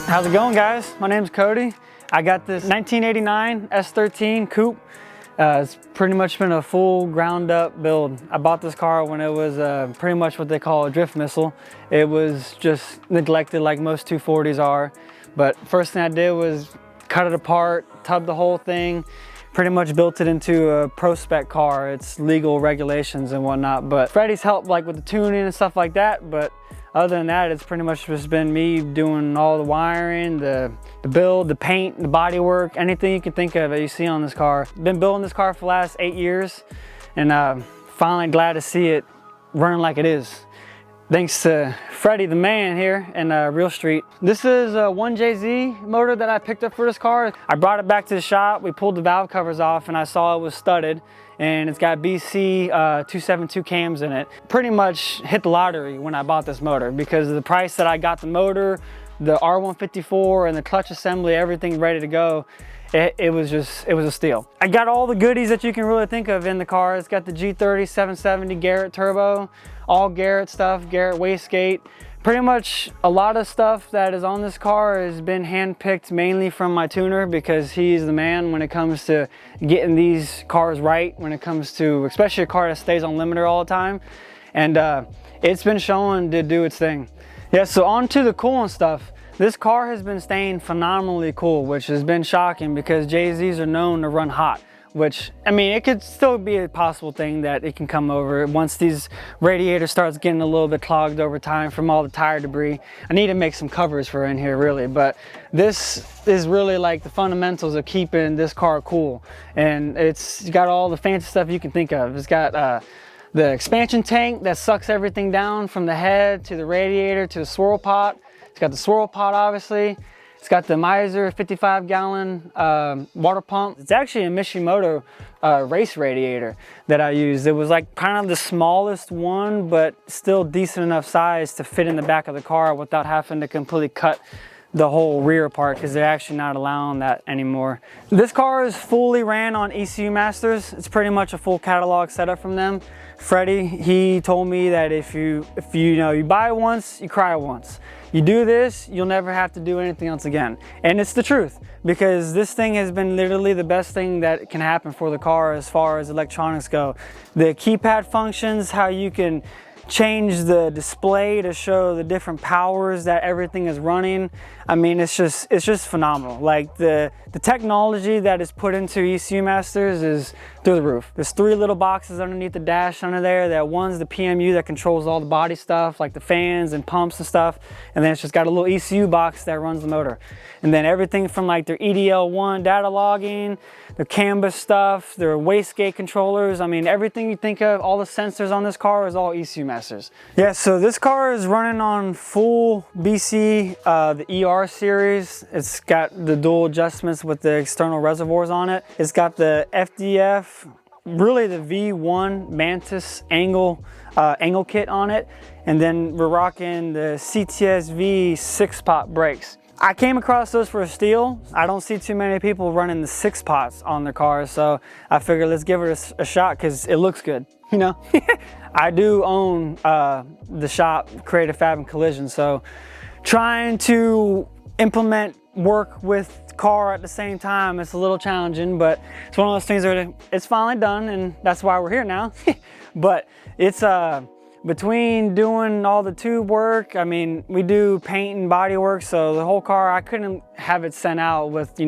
How's it going, guys? My name's Cody. I got this 1989 S13 coupe. It's pretty much been a full ground up build. I bought this car when it was pretty much what they call a drift missile. It was just neglected like most 240s are. But first thing I did was cut it apart, tubbed the whole thing, pretty much built it into a pro spec car. It's legal regulations and whatnot. But Freddie's helped like with the tuning and stuff like that. But other than that, it's pretty much just been me doing all the wiring, the build, the paint, the body work, anything you can think of that you see on this car. Been building this car for the last 8 years, and finally glad to see it running like it is. Thanks to Freddie, the man here in Real Street. This is a 1JZ motor that I picked up for this car. I brought it back to the shop, we pulled the valve covers off, and I saw it was studded. And it's got BC 272 cams in it. Pretty much hit the lottery when I bought this motor because of the price that I got the motor, the R154 and the clutch assembly, everything ready to go. It was a steal. I got all the goodies that you can really think of in the car. It's got the G30 770 Garrett turbo, all Garrett stuff, Garrett Wastegate. Pretty much a lot of stuff that is on this car has been handpicked mainly from my tuner because he's the man when it comes to getting these cars right, when it comes to especially a car that stays on limiter all the time. And it's been shown to do its thing. Yeah, so on to the coolant stuff. This car has been staying phenomenally cool, which has been shocking because JZs are known to run hot. Which, I mean, it could still be a possible thing that it can come over once these radiators starts getting a little bit clogged over time from all the tire debris. I need to make some covers for in here really, but this is really like the fundamentals of keeping this car cool. And it's got all the fancy stuff you can think of. It's got the expansion tank that sucks everything down from the head to the radiator to the swirl pot. It's got the swirl pot obviously. It's got the Miser 55-gallon water pump. It's actually a Mishimoto race radiator that I used. It was like kind of the smallest one, but still decent enough size to fit in the back of the car without having to completely cut the whole rear apart because they're actually not allowing that anymore. This car is fully ran on ECU Masters. It's pretty much a full catalog setup from them. Freddie, he told me that if you buy once, you cry once. You do this, you'll never have to do anything else again. And it's the truth because this thing has been literally the best thing that can happen for the car as far as electronics go. The keypad functions, how you can change the display to show the different powers that everything is running. I mean, it's just phenomenal. Like the technology that is put into ECU Masters is through the roof. There's 3 little boxes underneath the dash under there. That one's the PMU that controls all the body stuff, like the fans and pumps and stuff. And then it's just got a little ECU box that runs the motor. And then everything from like their EDL1 data logging, the CAN bus stuff, their wastegate controllers. I mean, everything you think of, all the sensors on this car is all ECU Masters. Yeah, so this car is running on full BC, the ER series. It's got the dual adjustments with the external reservoirs on it. It's got the FDF, really the V1 Mantis angle kit on it. And then we're rocking the CTSV 6-pot brakes. I came across those for a steal. I don't see too many people running the 6-pots on their cars, so I figured let's give it a shot because it looks good, you know? I do own the shop, Creative Fab and Collision, so trying to implement work with car at the same time, it's a little challenging, but it's one of those things where it's finally done and that's why we're here now. But it's between doing all the tube work, I mean, we do paint and body work, so the whole car, I couldn't have it sent out with,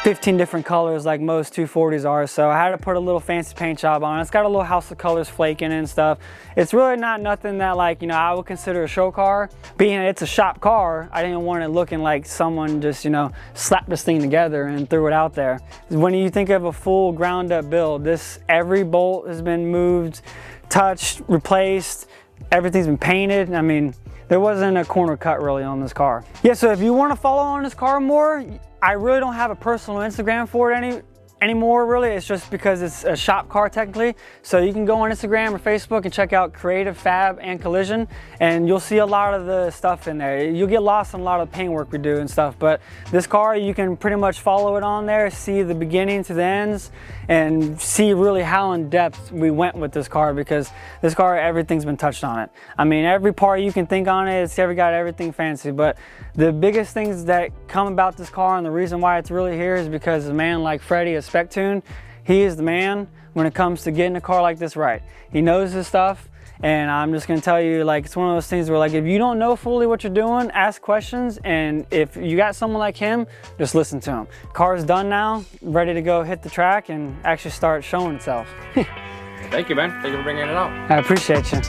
15 different colors like most 240s are, so I had to put a little fancy paint job on it. It's got a little House of Colors flaking and stuff. It's really not nothing that like, I would consider a show car. Being it's a shop car, I didn't want it looking like someone just, slapped this thing together and threw it out there. When you think of a full ground up build, every bolt has been moved, touched, replaced, everything's been painted. I mean, there wasn't a corner cut really on this car. Yeah, so if you want to follow on this car more, I really don't have a personal Instagram for it anymore really. It's just because it's a shop car technically. So you can go on Instagram or Facebook and check out Creative Fab and Collision, and you'll see a lot of the stuff in there. You'll get lost in a lot of the paint work we do and stuff, but this car, you can pretty much follow it on there, see the beginning to the ends, and see really how in depth we went with this car, because this car, everything's been touched on it. I mean, every part you can think on it, it's got everything fancy, but the biggest things that come about this car and the reason why it's really here is because a man like Freddie at Spec, he is the man when it comes to getting a car like this right. He knows his stuff, and I'm just gonna tell you, like, it's one of those things where, like, if you don't know fully what you're doing, ask questions, and if you got someone like him, just listen to him. Car's done now, ready to go hit the track and actually start showing itself. Thank you, man. Thank you for bringing it out. I appreciate you.